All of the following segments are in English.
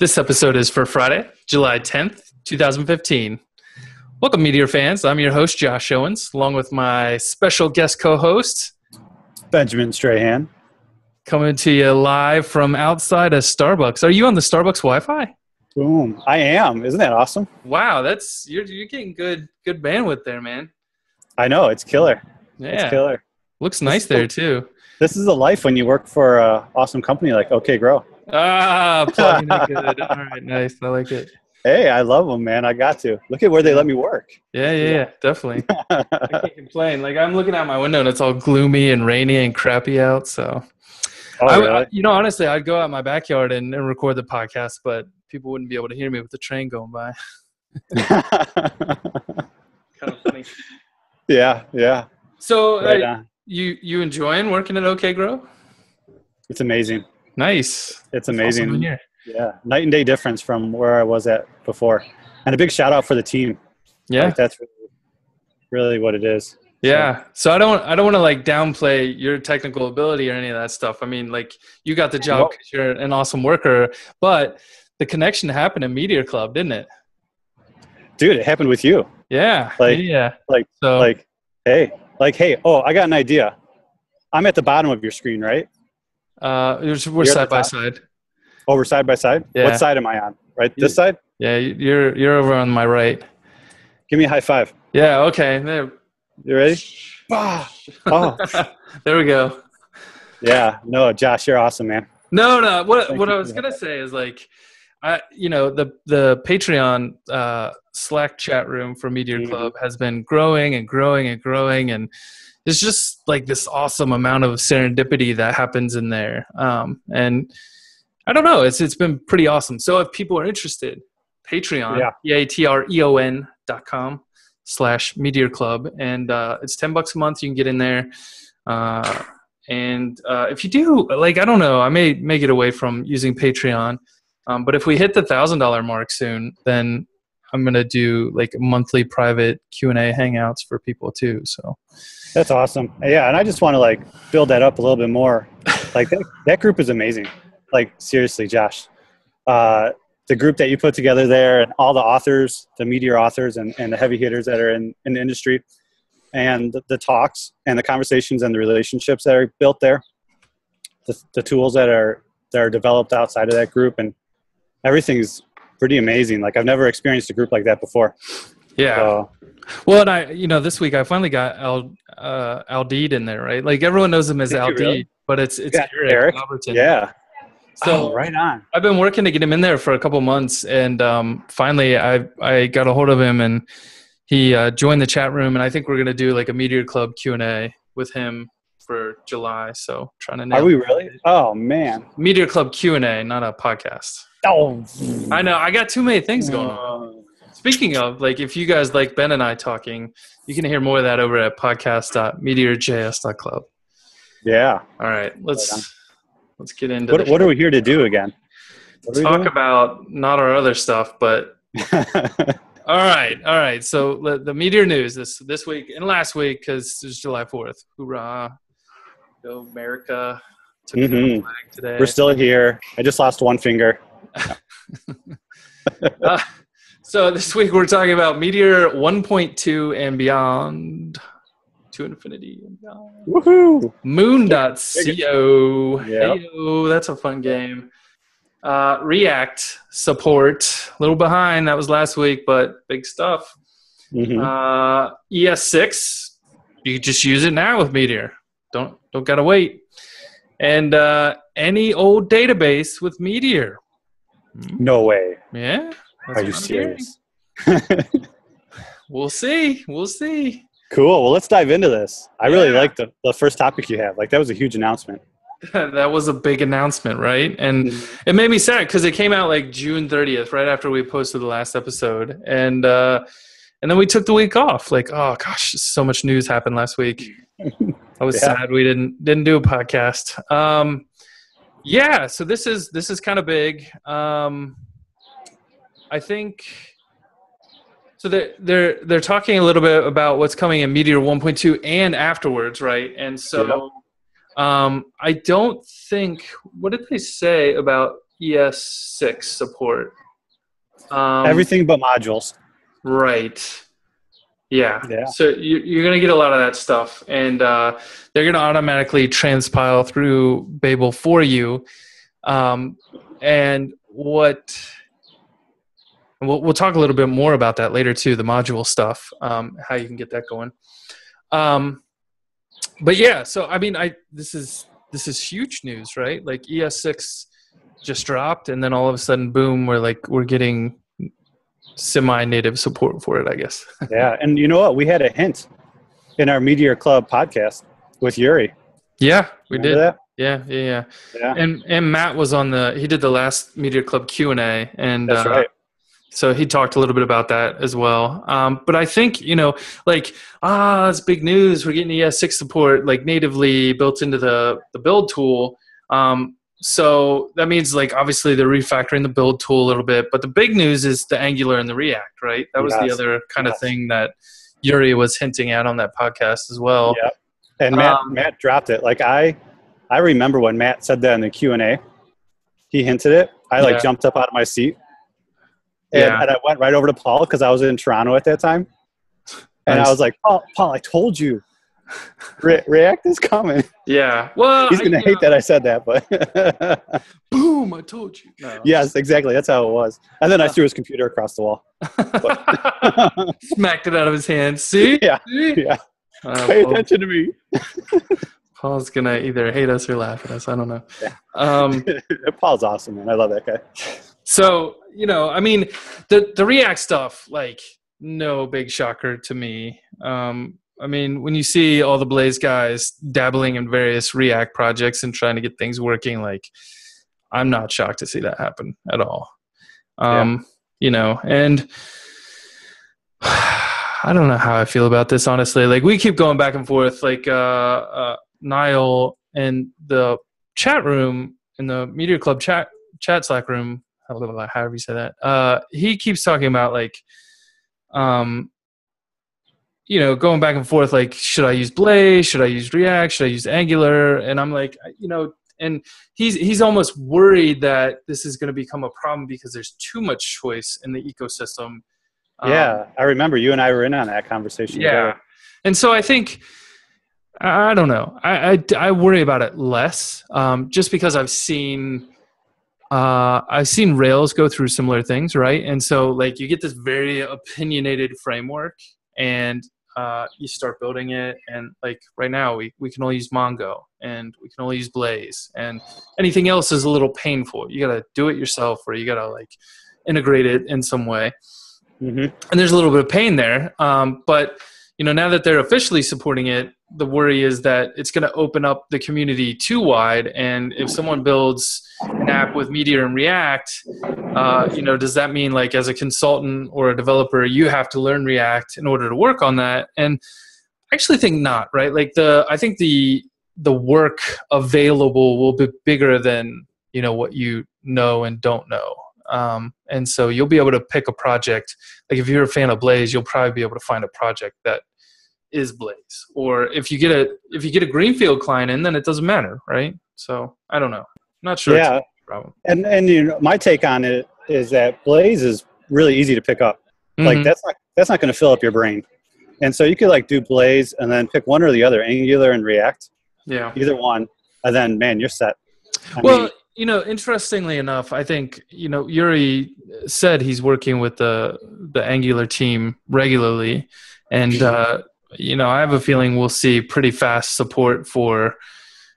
This episode is for Friday, July 10th, 2015. Welcome, Meteor fans. I'm your host, Josh Owens, along with my special guest co-host, Benjamin Strahan. Coming to you live from outside of Starbucks. Are you on the Starbucks Wi-Fi? Boom. I am. Isn't that awesome? Wow, you're getting good bandwidth there, man. I know. It's killer. Yeah. It's killer. Looks nice there, too. This is the life when you work for an awesome company like OK Grow. Plugging it good. All right, nice. I like it. Hey, I love them, man. I got to. Look at where they let me work. Yeah, definitely. I can't complain. Like, I'm looking out my window and it's all gloomy and rainy and crappy out. So, really? Honestly, I'd go out in my backyard and record the podcast, but people wouldn't be able to hear me with the train going by. Kind of funny. Yeah. So, you enjoying working at OK Grow? It's amazing. Nice. It's amazing. Awesome in here. Yeah, night and day difference from where I was at before. And a big shout out for the team. Yeah, like, that's really what it is. Yeah. So I don't want to like downplay your technical ability or any of that stuff. I mean, like, you got the job because you're an awesome worker, but the connection happened in Meteor Club, didn't it? Dude, it happened with you. Yeah. Hey. Oh, I got an idea. I'm at the bottom of your screen, right? We're side by side. Oh, we're side by side? Yeah. What side am I on? Right? This side? Yeah, you're over on my right. Give me a high five. Yeah, okay. There. You ready? Oh. There we go. Yeah. No, Josh, you're awesome, man. No. What I was gonna say is, like, the Patreon Slack chat room for Meteor Club has been growing and growing and growing, and it's just like this awesome amount of serendipity that happens in there. And I don't know, it's been pretty awesome. So if people are interested, Patreon, patreon.com/Meteor Club, and it's $10 a month. You can get in there. And if you do, like, I don't know, I may get away from using Patreon. But if we hit the $1,000 mark soon, then I'm going to do like monthly private Q&A hangouts for people too. So that's awesome. Yeah. And I just want to like build that up a little bit more. Like that group is amazing. Like, seriously, Josh, the group that you put together there, and all the authors, the Meteor authors and the heavy hitters that are in the industry, and the talks and the conversations and the relationships that are built there, the tools that are developed outside of that group, and everything's pretty amazing. Like, I've never experienced a group like that before. Yeah. So, well, and this week I finally got Aldeed in there, right? Like, everyone knows him as Aldeed, really? But it's Eric Robertson. Yeah. So right on. I've been working to get him in there for a couple months, and finally I got a hold of him, and he joined the chat room, and I think we're going to do like a Meteor Club Q&A with him for July. So trying to nail Are we really? Oh, man. Meteor Club Q&A, not a podcast. Oh, I know. I got too many things going on. Speaking of, like, if you guys like Ben and I talking, you can hear more of that over at podcast.meteor.js.club. Yeah. All right. Let's get into what are we here to do again? Talk about not our other stuff, but all right. So the Meteor news this week and last week, because it's July 4th. Hoorah. Go America. Took the flag today. We're still here. I just lost one finger. So this week we're talking about Meteor 1.2 and beyond. To infinity and beyond. Woohoo! Moon.co. Yep. Heyo, that's a fun game. React support. A little behind. That was last week, but big stuff. ES6. You can just use it now with Meteor. Don't gotta wait. And any old database with Meteor. No way. Yeah. Are you serious? We'll see. Cool. Well, let's dive into this. I really like the first topic you have. Like, that was a huge announcement. That was a big announcement, right? And it made me sad because it came out like June 30th, right after we posted the last episode. And then we took the week off. Like, oh gosh, so much news happened last week. I was sad we didn't do a podcast. So this is kind of big. I think so. They're talking a little bit about what's coming in Meteor 1.2 and afterwards, right? And so I don't think. What did they say about ES6 support. Everything but modules. Right. Yeah. Yeah. So you're going to get a lot of that stuff, and they're going to automatically transpile through Babel for you. And we'll talk a little bit more about that later too, the module stuff, how you can get that going. But yeah, so I mean, this is huge news, right? Like ES6 just dropped, and then all of a sudden, boom, we're getting semi-native support for it, I guess. Yeah, and you know what? We had a hint in our Meteor Club podcast with Yuri. Yeah, we Remember did. That? Yeah. Yeah. And Matt was he did the last Meteor Club Q&A, and That's right. so he talked a little bit about that as well. But I think, it's big news. We're getting ES6 support like natively built into the build tool. So that means like obviously they're refactoring the build tool a little bit. But the big news is the Angular and the React, right? That was the other kind of thing that Yuri was hinting at on that podcast as well. Yeah. And Matt dropped it. Like I remember when Matt said that in the Q&A, he hinted it. I jumped up out of my seat. And I went right over to Paul because I was in Toronto at that time. And I was like, Paul, I told you. React is coming. Yeah. Well, he's going to hate that I said that, but boom, I told you. No, yes, exactly. That's how it was. And then I threw his computer across the wall. Smacked it out of his hand. See? Yeah. Yeah. Pay attention to me. Paul's going to either hate us or laugh at us. I don't know. Yeah. Paul's awesome, man. I love that guy. So, I mean, the React stuff, like, no big shocker to me. I mean, when you see all the Blaze guys dabbling in various React projects and trying to get things working, like, I'm not shocked to see that happen at all. And I don't know how I feel about this, honestly. Like, we keep going back and forth. Like, Niall and the chat room in the Meteor Club chat Slack room, however you say that, he keeps talking about, like, going back and forth, like, should I use Blaze? Should I use React? Should I use Angular? And I'm like, and he's almost worried that this is going to become a problem because there's too much choice in the ecosystem. Yeah, I remember you and I were in on that conversation. Yeah. Together. And so I think, I don't know. I worry about it less, just because I've seen Rails go through similar things, right? And so, like, you get this very opinionated framework, and you start building it, and like right now we can only use Mongo, and we can only use Blaze, and anything else is a little painful. You got to do it yourself, or you got to like integrate it in some way. Mm-hmm. And there's a little bit of pain there. But now that they're officially supporting it, the worry is that it's going to open up the community too wide. And if someone builds an app with Meteor and React, does that mean, like, as a consultant or a developer, you have to learn React in order to work on that? And I actually think not, right? Like, I think the work available will be bigger than, what you know and don't know. And so you'll be able to pick a project. Like, if you're a fan of Blaze, you'll probably be able to find a project that is Blaze. Or if you get a greenfield client in, then it doesn't matter, right? So I don't know. I'm not sure. Yeah. It's a problem. And my take on it is that Blaze is really easy to pick up. Mm-hmm. Like, that's not going to fill up your brain. And so you could, like, do Blaze and then pick one or the other, Angular and React. Yeah. Either one, and then, man, you're set. I mean, interestingly enough, I think, Yuri said he's working with the Angular team regularly. And, I have a feeling we'll see pretty fast support for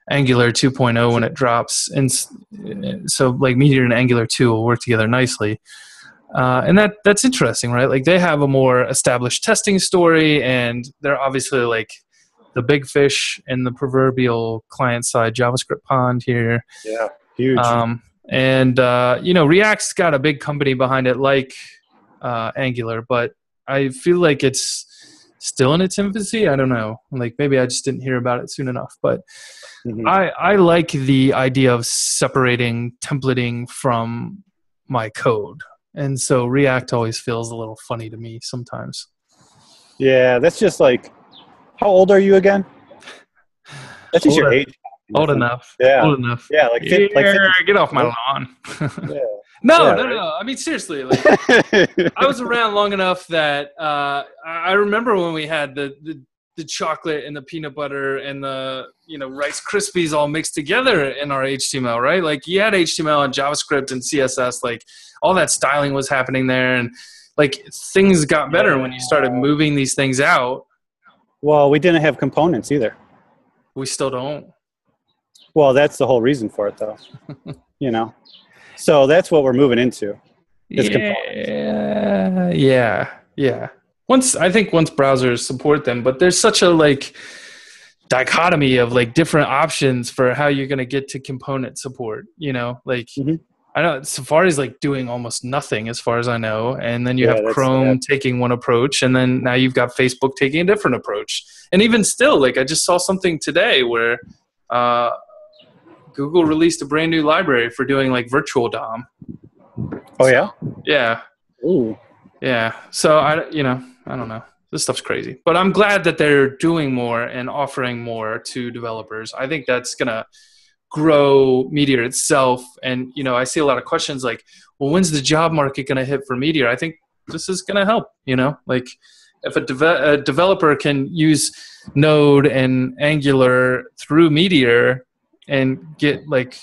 Angular 2.0 when it drops. And so, like, Meteor and Angular 2 will work together nicely. And that's interesting, right? Like, they have a more established testing story, and they're obviously, like, the big fish in the proverbial client-side JavaScript pond here. Yeah. Huge. React's got a big company behind it, like Angular, but I feel like it's still in its infancy. I don't know. Like, maybe I just didn't hear about it soon enough. But mm-hmm. I like the idea of separating templating from my code. And so React always feels a little funny to me sometimes. Yeah, that's just like, how old are you again? That's just your age. Old enough. Yeah. Old enough. Yeah, like 50, get off my lawn. yeah. No, Yeah, no, right? no. I mean, seriously, like I was around long enough that I remember when we had the chocolate and the peanut butter and the Rice Krispies all mixed together in our HTML, right? Like you had HTML and JavaScript and CSS, like all that styling was happening there, and like things got better when you started moving these things out. Well, we didn't have components either. We still don't. Well, that's the whole reason for it, though. So that's what we're moving into. Yeah. I think once browsers support them, but there's such a like dichotomy of like different options for how you're going to get to component support. I know Safari's like doing almost nothing as far as I know, and then you have Chrome taking one approach, and then now you've got Facebook taking a different approach. And even still, like I just saw something today where Google released a brand new library for doing like virtual DOM. Oh yeah? Yeah. Ooh. Yeah. So I don't know. This stuff's crazy. But I'm glad that they're doing more and offering more to developers. I think that's going to grow Meteor itself. And, I see a lot of questions like, well, when's the job market going to hit for Meteor? I think this is going to help, like if a developer can use Node and Angular through Meteor and get like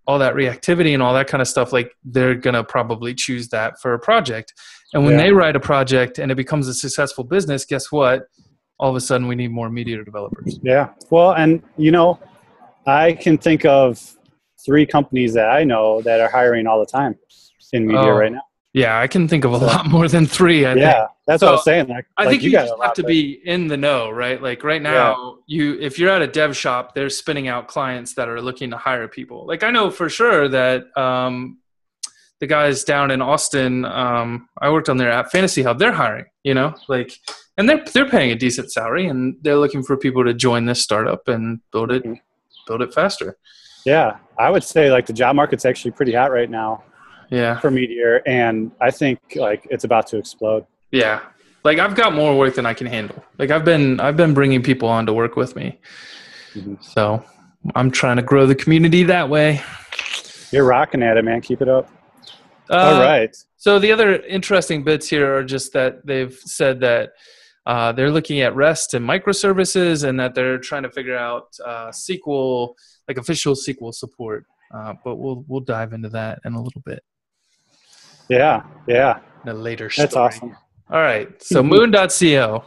all that reactivity and all that kind of stuff, like they're going to probably choose that for a project. And when they write a project and it becomes a successful business, guess what? All of a sudden we need more Meteor developers. Yeah. Well, and I can think of 3 companies that I know that are hiring all the time in Meteor right now. Yeah, I can think of a lot more than 3. I think. That's what I was saying. I think you just have to be in the know, right? Like right now, if you're at a dev shop, they're spinning out clients that are looking to hire people. Like I know for sure that the guys down in Austin, I worked on their app Fantasy Hub. They're hiring, and they're paying a decent salary, and they're looking for people to join this startup and build it faster. Yeah, I would say like the job market's actually pretty hot right now. Yeah, for Meteor, and I think like it's about to explode. Yeah, like I've got more work than I can handle. Like I've been bringing people on to work with me, so I'm trying to grow the community that way. You're rocking at it, man. Keep it up. All right. So the other interesting bits here are just that they've said that they're looking at REST and microservices, and that they're trying to figure out SQL, like official SQL support. But we'll dive into that in a little bit. Yeah. In a later story. That's awesome. All right. So moon.co.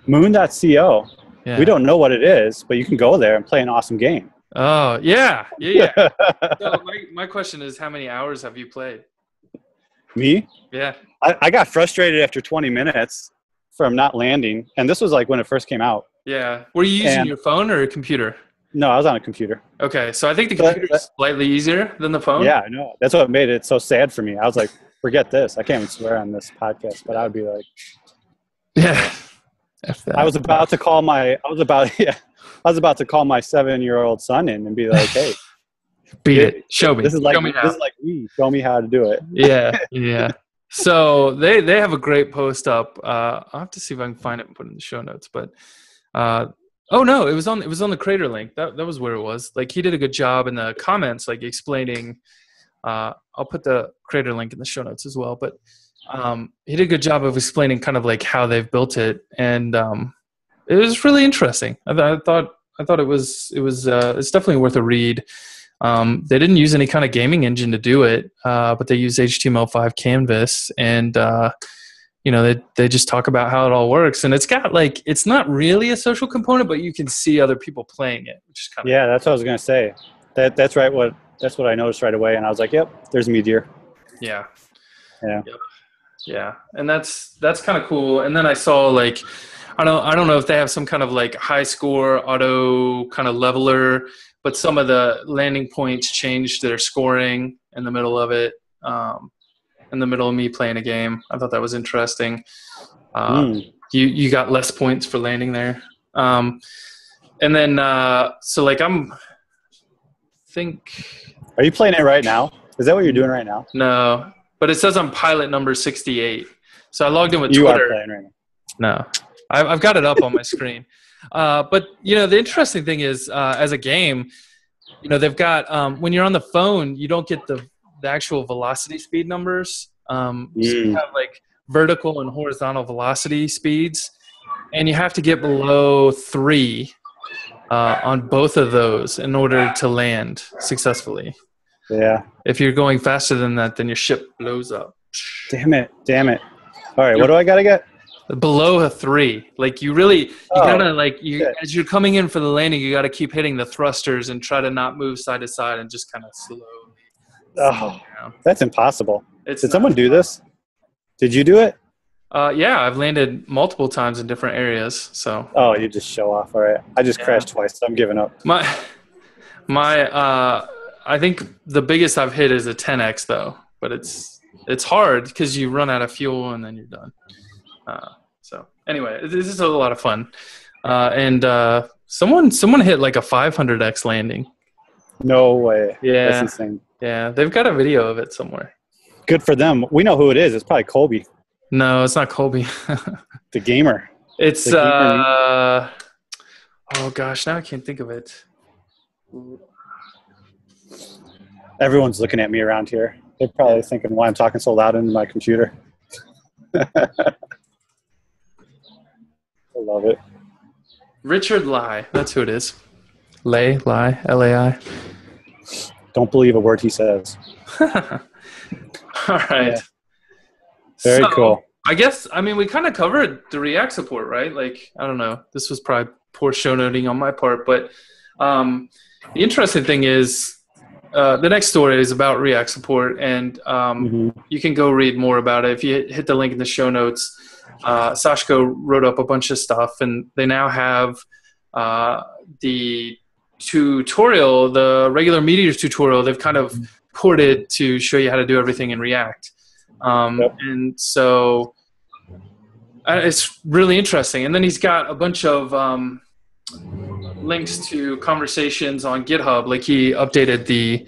Moon.co. Yeah. We don't know what it is, but you can go there and play an awesome game. Oh, yeah. So my question is, how many hours have you played? Me? Yeah. I got frustrated after 20 minutes from not landing. And this was like when it first came out. Yeah. Were you using your phone or a computer? No, I was on a computer. Okay. So I think the computer is slightly easier than the phone. Yeah, I know. That's what made it so sad for me. I was like, forget this. I can't even swear on this podcast, but I would be like, yeah. I was about to call my 7-year-old son in and be like, hey, beat it. Show me. This is like Show me how. Show me how to do it. Yeah. So they have a great post up. I'll have to see if I can find it and put it in the show notes. But oh no, it was on the creator link. That was where it was. Like he did a good job in the comments, like explaining. I'll put the creator link in the show notes as well. But he did a good job of explaining kind of like how they've built it, and it was really interesting. I thought it's definitely worth a read. They didn't use any kind of gaming engine to do it, but they used HTML5 Canvas, and they just talk about how it all works. And it's got like, it's not really a social component, but you can see other people playing it, which is kind of that's what I was gonna say. That's right. That's what I noticed right away, and I was like, yep, there's Meteor. Yeah. Yep. Yeah, and that's kind of cool. And then I saw like, I don't know if they have some kind of like high score auto kind of leveler, but some of the landing points changed their scoring in the middle of it, in the middle of me playing a game. I thought that was interesting. You got less points for landing there. And then, so like are you playing it right now? Is that what you're doing right now? No, but it says I'm pilot number 68. So I logged in with Twitter. You are playing right now. No, I've got it up on my screen. But the interesting thing is, as a game, they've got when you're on the phone, you don't get the actual velocity speed numbers. So you have like vertical and horizontal velocity speeds, and you have to get below 3 on both of those in order to land successfully. Yeah. If you're going faster than that, then your ship blows up. Damn it. All right, what do I got to get? Below a 3. Like you gotta as you're coming in for the landing, you gotta keep hitting the thrusters and try to not move side to side and just kind of slowly. Oh, that's impossible. Did someone do fun. this? Did you do it? Yeah, I've landed multiple times in different areas. So. Oh, you just show off. All right. I just crashed twice, so I'm giving up. I think the biggest I've hit is a 10x though, but it's hard because you run out of fuel and then you're done. So anyway, this is a lot of fun. And someone hit like a 500x landing. No way. Yeah. That's insane. Yeah, they've got a video of it somewhere. Good for them. We know who it is. It's probably Colby. No, it's not Colby. The gamer. It's oh gosh, now I can't think of it. Everyone's looking at me around here. They're probably thinking why I'm talking so loud into my computer. I love it. Richard Lai, that's who it is. Lai, L-A-I. Don't believe a word he says. All right. Yeah. Very cool. I guess, we kind of covered the React support, right? Like, I don't know. This was probably poor show noting on my part, but the interesting thing is the next story is about React support, and you can go read more about it. If you hit the link in the show notes, Sashko wrote up a bunch of stuff, and they now have the tutorial, the regular Meteor tutorial, they've kind of ported to show you how to do everything in React. And so it's really interesting. And then he's got a bunch of links to conversations on GitHub. Like he updated the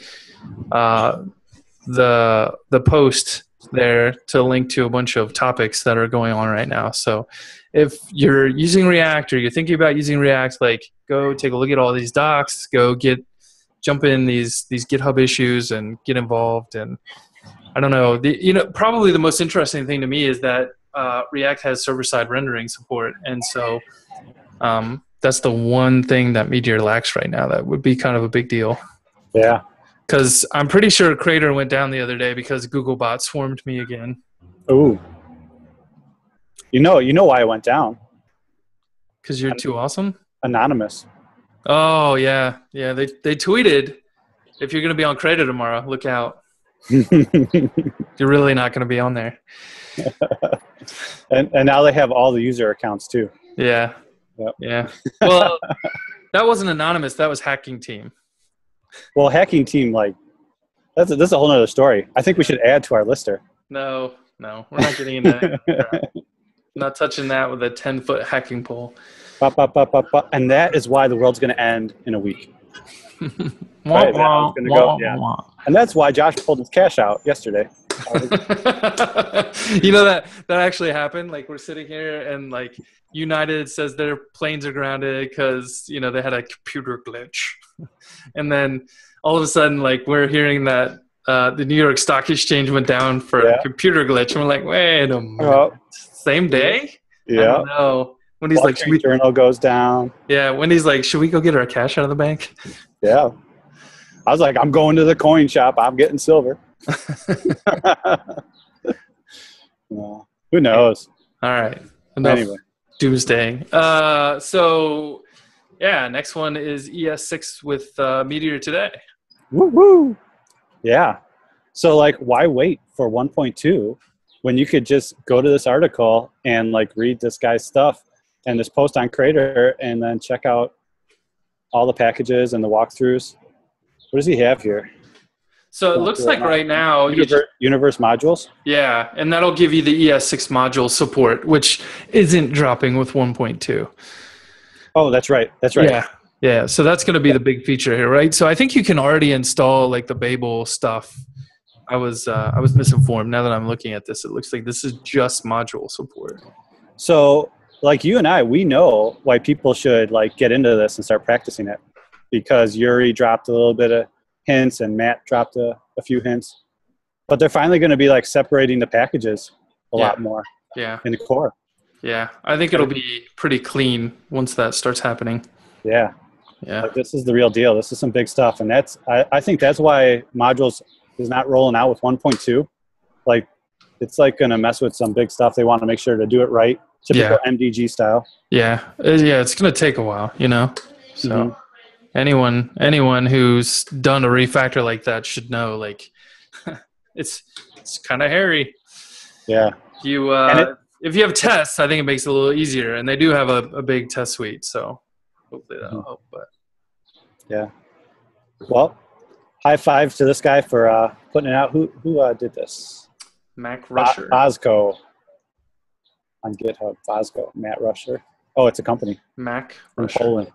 post there to link to a bunch of topics that are going on right now. So if you're using React or you're thinking about using React, like go take a look at all these docs, jump in these GitHub issues and get involved. And I don't know, probably the most interesting thing to me is that React has server-side rendering support. And so that's the one thing that Meteor lacks right now. That would be kind of a big deal. Yeah. Because I'm pretty sure Crater went down the other day because Googlebot swarmed me again. Ooh. You know why it went down? Because you're too awesome? Anonymous. Oh, yeah. Yeah, they tweeted, if you're going to be on Crater tomorrow, look out. You're really not going to be on there. and now they have all the user accounts too. Yeah. Yep. Yeah. Well, that wasn't anonymous. That was Hacking Team. Well, Hacking Team, that's a whole nother story. I think we should add to our lister. No, we're not getting into that. Not touching that with a 10-foot hacking pole. And that is why the world's going to end in a week. Right, and that's why Josh pulled his cash out yesterday. That actually happened. Like we're sitting here and like United says their planes are grounded because they had a computer glitch, and then all of a sudden like we're hearing that the New York Stock Exchange went down for a computer glitch, and we're like, wait a minute, same day? Yeah. I don't know. When he's like, journal goes down. Yeah, when he's like, should we go get our cash out of the bank? Yeah. I was like, I'm going to the coin shop. I'm getting silver. Who knows? All right. Enough anyway. Doomsday. So, next one is ES6 with Meteor today. Woo-woo. Yeah. So, why wait for 1.2 when you could just go to this article and, read this guy's stuff and just post on Crater and then check out all the packages and the walkthroughs? What does he have here? So it looks like right now... Universe modules? Yeah, and that'll give you the ES6 module support, which isn't dropping with 1.2. Oh, that's right. Yeah. So that's going to be the big feature here, right? So I think you can already install the Babel stuff. I was misinformed. Now that I'm looking at this, it looks like this is just module support. So you and I, we know why people should get into this and start practicing it. because Yuri dropped a little bit of hints and Matt dropped a few hints. But they're finally going to be like separating the packages a lot more in the core. Yeah, I think it'll be pretty clean once that starts happening. Yeah. Yeah. Like, this is the real deal. This is some big stuff. And that's I think that's why modules is not rolling out with 1.2. Like, it's like going to mess with some big stuff. They want to make sure to do it right. Typical MDG style. Yeah. Yeah, it's going to take a while, you know? So anyone who's done a refactor like that should know, like, it's kind of hairy. Yeah. If you have tests, I think it makes it a little easier. And they do have a big test suite, so hopefully that'll help. But yeah. Well, high five to this guy for putting it out. Who did this? Mac Rusher. Bosco on GitHub. Bosco. Matt Rusher. Oh, it's a company. Mac from Rusher. Poland.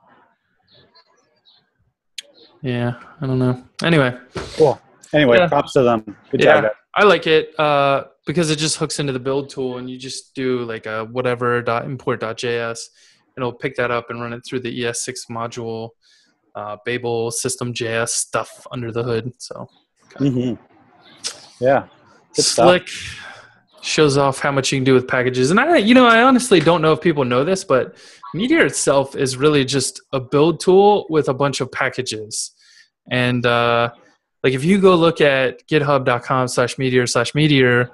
Yeah, I don't know. Anyway. Cool. Anyway, props to them. Good job, guys. I like it because it just hooks into the build tool, and you just do like a whatever.import.js, and it'll pick that up and run it through the ES6 module, Babel system.js stuff under the hood. So, yeah, good slick. stuff. Shows off how much you can do with packages. And I honestly don't know if people know this, but Meteor itself is really just a build tool with a bunch of packages. And like if you go look at github.com/meteor/meteor,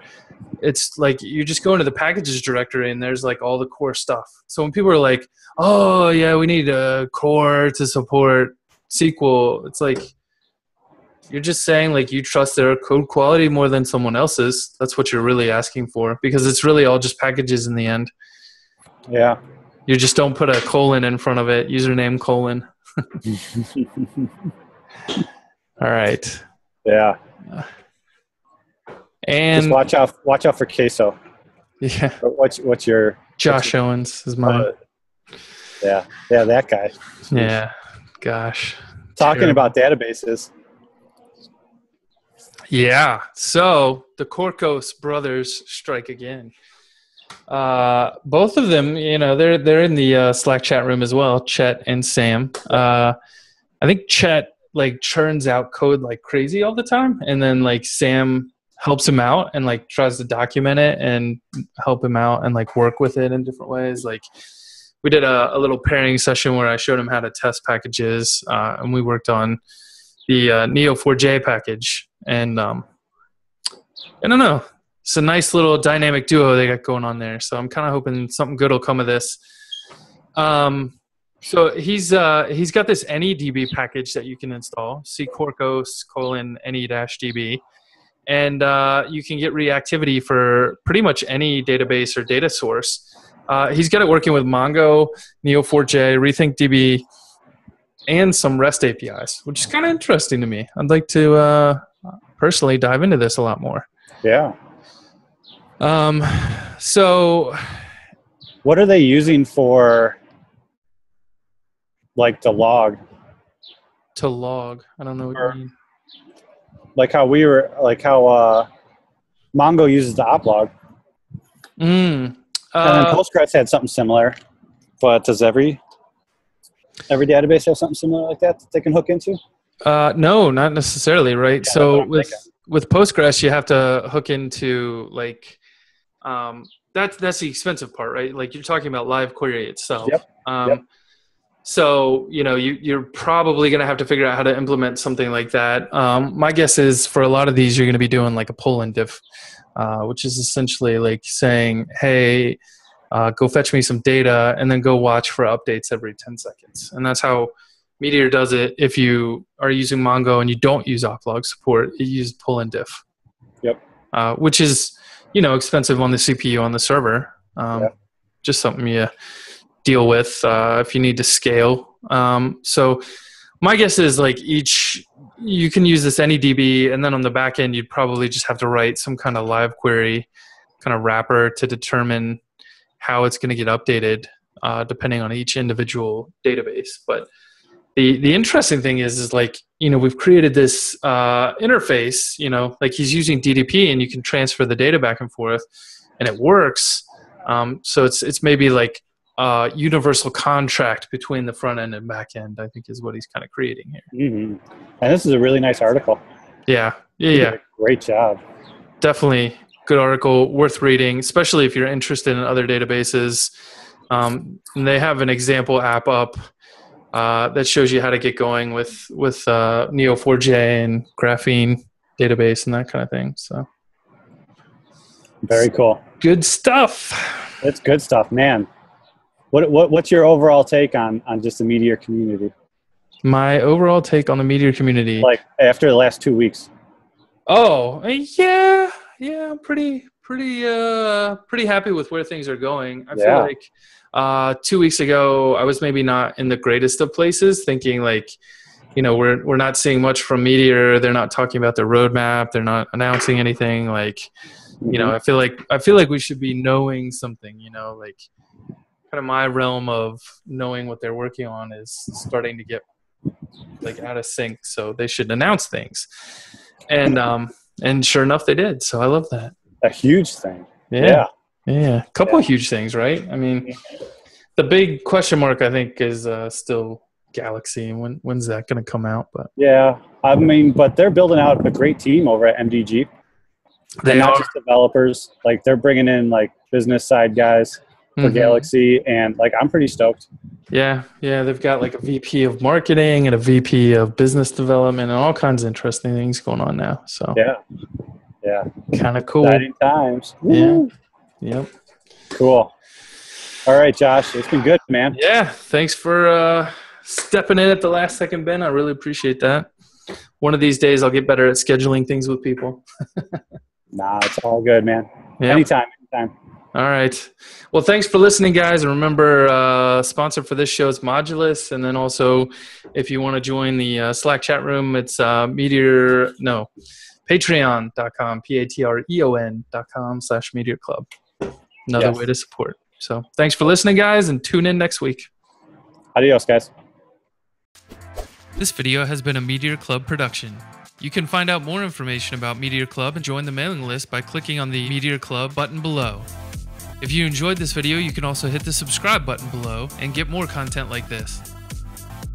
it's like you just go into the packages directory and there's like all the core stuff. So when people are like, oh yeah, we need a core to support SQL, it's like, you're just saying like you trust their code quality more than someone else's. That's what you're really asking for, because it's really all just packages in the end. Yeah. You just don't put a colon in front of it, username colon. All right. Yeah. And just watch out for queso. Yeah. What's your Josh Owens is mine. Yeah, that guy. Yeah. Gosh. Talking about databases. Yeah. So the Korkos brothers strike again. Both of them, they're in the Slack chat room as well, Chet and Sam. I think Chet like churns out code like crazy all the time, and then like Sam helps him out and like tries to document it and help him out and like work with it in different ways. Like we did a little pairing session where I showed him how to test packages, and we worked on the Neo4j package. And I don't know. It's a nice little dynamic duo they got going on there. So I'm kind of hoping something good will come of this. So he's got this NEDB package that you can install, ckorkos:/ne-db. And you can get reactivity for pretty much any database or data source. He's got it working with Mongo, Neo4j, RethinkDB, and some REST APIs, which is kind of interesting to me. I'd like to personally dive into this a lot more. Yeah. So what are they using for like the log? To log? I don't know what you mean. Like how Mongo uses the oplog. And then Postgres had something similar. But does every database have something similar like that they can hook into? No, not necessarily, right? Yeah, so with Postgres, you have to hook into like that's the expensive part, right? Like you're talking about live query itself. Yep. So you're probably going to have to figure out how to implement something like that. My guess is for a lot of these, you're going to be doing like a pull-in diff, which is essentially like saying, hey, go fetch me some data and then go watch for updates every 10 seconds. And that's how Meteor does it. If you are using Mongo and you don't use oplog support, it uses pull-in diff. Yep. Which is, expensive on the CPU on the server. Just something you deal with if you need to scale. So my guess is like you can use this NEDB, and then on the back end, you'd probably just have to write some kind of live query kind of wrapper to determine how it's going to get updated depending on each individual database. But the interesting thing is like, we've created this interface, like he's using DDP and you can transfer the data back and forth and it works. So it's maybe like universal contract between the front end and back end, I think is what he's kind of creating here. Mm-hmm. And this is a really nice article. Yeah. Great job. Definitely good article, worth reading, especially if you're interested in other databases. And they have an example app up that shows you how to get going with Neo4j and Graphene database and that kind of thing. So very cool. Good stuff. It's good stuff, man. What's your overall take on just the Meteor community? My overall take on the Meteor community, like after the last 2 weeks. Oh, yeah, I'm pretty happy with where things are going. I feel like 2 weeks ago I was maybe not in the greatest of places, thinking like, we're not seeing much from Meteor. They're not talking about their roadmap. They're not announcing anything. Like, I feel like we should be knowing something. Like, kind of my realm of knowing what they're working on is starting to get like out of sync. So they should announce things, and sure enough, they did. So I love that. A huge thing. Yeah. A couple of huge things, right? I mean, the big question mark I think is still Galaxy. When's that going to come out? But yeah, I mean, but they're building out a great team over at MDG. They're not just developers. Like, they're bringing in like business side guys for Galaxy, and like I'm pretty stoked. Yeah, they've got like a VP of marketing and a VP of business development and all kinds of interesting things going on now. So yeah, kind of cool. Exciting times. Yeah. Yep. Cool. All right, Josh, it's been good, man. Yeah, thanks for stepping in at the last second, Ben. I really appreciate that. One of these days, I'll get better at scheduling things with people. Nah, it's all good, man. Yep. Anytime. All right. Well, thanks for listening, guys. And remember, sponsor for this show is Modulus. And then also, if you want to join the Slack chat room, it's patreon.com, patreon.com/Meteor Club. Another way to support. So thanks for listening, guys, and tune in next week. Adios, guys. This video has been a Meteor Club production. You can find out more information about Meteor Club and join the mailing list by clicking on the Meteor Club button below. If you enjoyed this video, you can also hit the subscribe button below and get more content like this.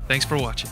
Thanks for watching.